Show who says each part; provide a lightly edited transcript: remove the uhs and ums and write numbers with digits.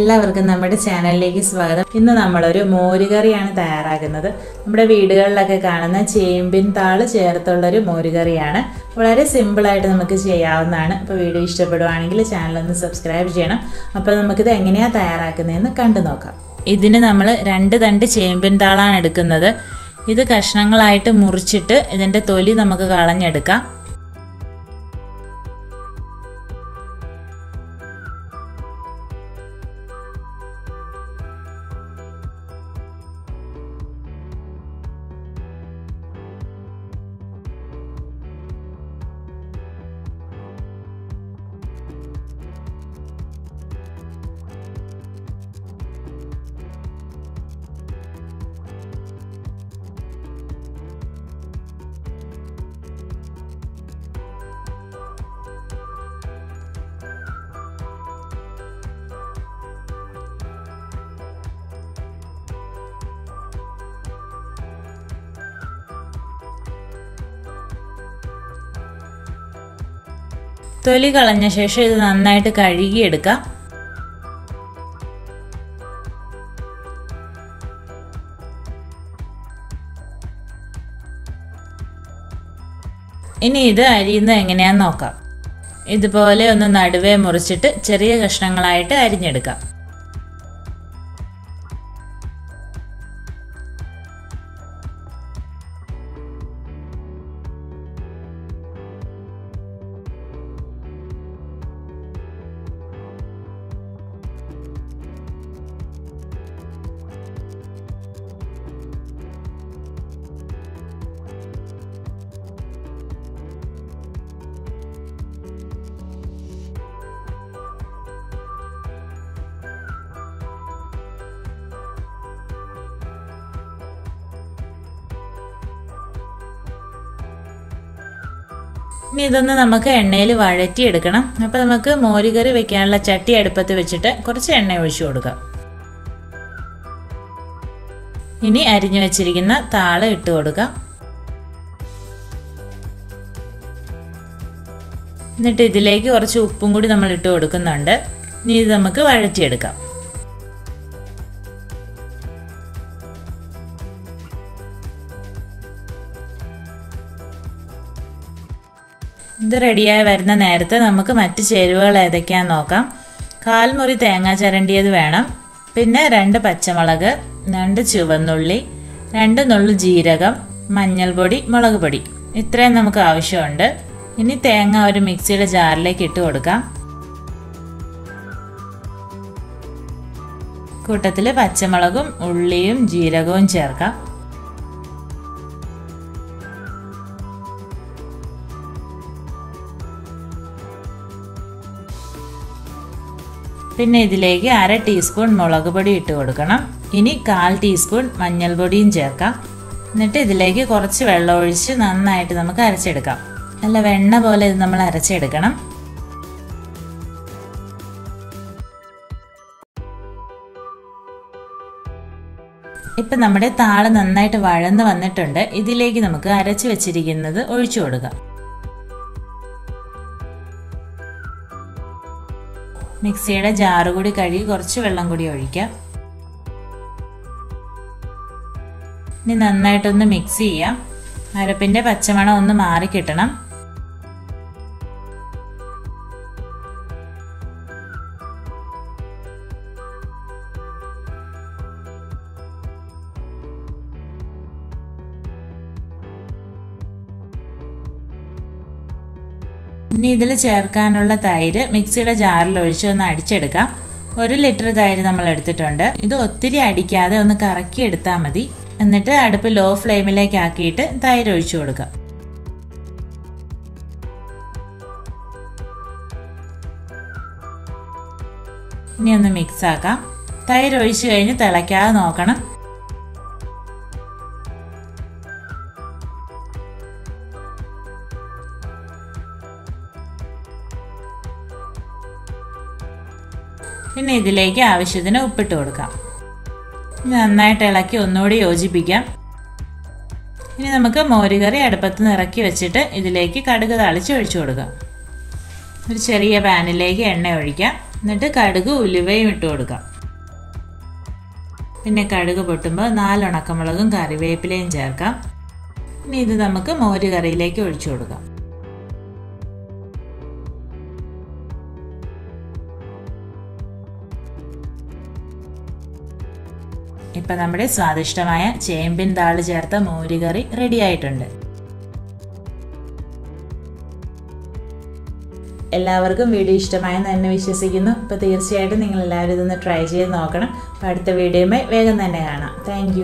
Speaker 1: എല്ലാവർക്കും നമ്മുടെ ചാനലിലേക്ക് സ്വാഗതം. ഇന്ന് നമ്മളൊരു മോരുകറിയാണ് തയ്യാറാക്കുന്നത്. നമ്മുടെ വീടുകളിലൊക്കെ കാണുന്ന ചേമ്പിൻ താള് ചേർത്തുള്ളൊരു മോരുകറിയാണ്. വളരെ സിമ്പിളായിട്ട് നമുക്ക് ചെയ്യാവുന്നതാണ്. അപ്പോൾ വീഡിയോ ഇഷ്ടപ്പെടുവാണെങ്കിൽ ചാനലൊന്ന് സബ്സ്ക്രൈബ് ചെയ്യണം. അപ്പോൾ നമുക്കിത് എങ്ങനെയാണ് തയ്യാറാക്കുന്നതെന്ന് കണ്ടു നോക്കാം. ഇതിന് നമ്മൾ 2 തണ്ട് ചേമ്പിൻ താളാണ് എടുക്കുന്നത്. ഇത് കഷ്ണങ്ങളായിട്ട് മുറിച്ചിട്ട് ഇതിൻ്റെ തൊലി നമുക്ക് കളഞ്ഞെടുക്കാം. തൊലി കളഞ്ഞ ശേഷം ഇത് നന്നായിട്ട് കഴുകിയെടുക്കാം. ഇനി ഇത് അരിയുന്നത് എങ്ങനെയാന്ന് നോക്കാം. ഇതുപോലെ ഒന്ന് നടുവേ മുറിച്ചിട്ട് ചെറിയ കഷ്ണങ്ങളായിട്ട് അരിഞ്ഞെടുക്കാം. ഇനി ഇതൊന്ന് നമുക്ക് എണ്ണയിൽ വഴറ്റിയെടുക്കണം. അപ്പോൾ നമുക്ക് മോരുകറി വെക്കാനുള്ള ചട്ടി അടുപ്പത്ത് വെച്ചിട്ട് കുറച്ച് എണ്ണ ഒഴിച്ചു കൊടുക്കാം. ഇനി അരിഞ്ഞു വെച്ചിരിക്കുന്ന താള് ഇട്ട് കൊടുക്കാം. എന്നിട്ട് ഇതിലേക്ക് കുറച്ച് ഉപ്പും കൂടി നമ്മൾ ഇട്ട് കൊടുക്കുന്നുണ്ട്. ഇനി ഇത് നമുക്ക് വഴറ്റിയെടുക്കാം. ഇത് റെഡിയായി വരുന്ന നേരത്തെ നമുക്ക് മറ്റ് ചേരുവകൾ ഏതൊക്കെയാന്ന് നോക്കാം. 1/4 മുറി തേങ്ങ ചിരണ്ടിയത് വേണം. പിന്നെ 2 പച്ചമുളക്, 2 ചുവന്നുള്ളി, 2 നുള്ളു ജീരകം, മഞ്ഞൾപ്പൊടി, മുളക് പൊടി, ഇത്രയും നമുക്ക് ആവശ്യമുണ്ട്. ഇനി തേങ്ങ ഒരു മിക്സിയുടെ ജാറിലേക്ക് ഇട്ട് കൊടുക്കാം. കൂട്ടത്തിൽ പച്ചമുളകും ഉള്ളിയും ജീരകവും ചേർക്കാം. പിന്നെ ഇതിലേക്ക് 1/2 ടീസ്പൂൺ മുളക് പൊടി ഇട്ട് കൊടുക്കണം. ഇനി 1/4 ടീസ്പൂൺ മഞ്ഞൾപ്പൊടിയും ചേർക്കാം. എന്നിട്ട് ഇതിലേക്ക് കുറച്ച് വെള്ളം ഒഴിച്ച് നന്നായിട്ട് നമുക്ക് അരച്ചെടുക്കാം. നല്ല വെണ്ണ പോലെ ഇത് നമ്മൾ അരച്ചെടുക്കണം. ഇപ്പം നമ്മുടെ താള് നന്നായിട്ട് വഴന്ന് വന്നിട്ടുണ്ട്. ഇതിലേക്ക് നമുക്ക് അരച്ച് വെച്ചിരിക്കുന്നത് ഒഴിച്ചു കൊടുക്കാം. മിക്സിയുടെ ജാറ് കൂടി കഴുകി കുറച്ച് വെള്ളം കൂടി ഒഴിക്കാം. ഇനി നന്നായിട്ടൊന്ന് മിക്സ് ചെയ്യാം. അരപ്പിൻ്റെ പച്ചമണം ഒന്ന് മാറി കിട്ടണം. ഇനി ഇതിൽ ചേർക്കാനുള്ള തൈര് മിക്സിയുടെ ജാറിൽ ഒഴിച്ച് ഒന്ന് അടിച്ചെടുക്കാം. 1 ലിറ്റർ തൈര് നമ്മൾ എടുത്തിട്ടുണ്ട്. ഇത് ഒത്തിരി അടിക്കാതെ ഒന്ന് കറക്കി എടുത്താൽ മതി. എന്നിട്ട് അടുപ്പ് ലോ ഫ്ലെയിമിലേക്ക് ആക്കിയിട്ട് തൈര് ഒഴിച്ചു കൊടുക്കാം. ഇനി ഒന്ന് മിക്സ് ആക്കാം. തൈര് ഒഴിച്ചു കഴിഞ്ഞ് തിളയ്ക്കാതെ നോക്കണം. പിന്നെ ഇതിലേക്ക് ആവശ്യത്തിന് ഉപ്പിട്ട് കൊടുക്കാം. നന്നായിട്ട് ഇളക്കി ഒന്നുകൂടി യോജിപ്പിക്കാം. ഇനി നമുക്ക് മോരുകറി അടുപ്പത്ത് നിന്ന് ഇറക്കി വെച്ചിട്ട് ഇതിലേക്ക് കടുക് താളിച്ച് ഒഴിച്ചു കൊടുക്കാം. ഒരു ചെറിയ പാനിലേക്ക് എണ്ണ ഒഴിക്കാം. എന്നിട്ട് കടുക് ഉലുവയും ഇട്ട് കൊടുക്കാം. പിന്നെ കടുക് പൊട്ടുമ്പോൾ 4 ഉണക്കമുളകും കറിവേപ്പിലയും ചേർക്കാം. ഇനി ഇത് നമുക്ക് മോര് കറിയിലേക്ക് ഒഴിച്ചു കൊടുക്കാം. ഇപ്പം നമ്മുടെ സ്വാദിഷ്ടമായ ചേമ്പിൻ താള് ചേർത്ത മോരുകറി റെഡി ആയിട്ടുണ്ട്. എല്ലാവർക്കും വീഡിയോ ഇഷ്ടമായെന്ന് തന്നെ വിശ്വസിക്കുന്നു. അപ്പോൾ തീർച്ചയായിട്ടും നിങ്ങൾ എല്ലാവരും ഇതൊന്ന് ട്രൈ ചെയ്ത് നോക്കണം. അപ്പോൾ അടുത്ത വീഡിയോയുമായി വേഗം തന്നെ കാണാം. താങ്ക്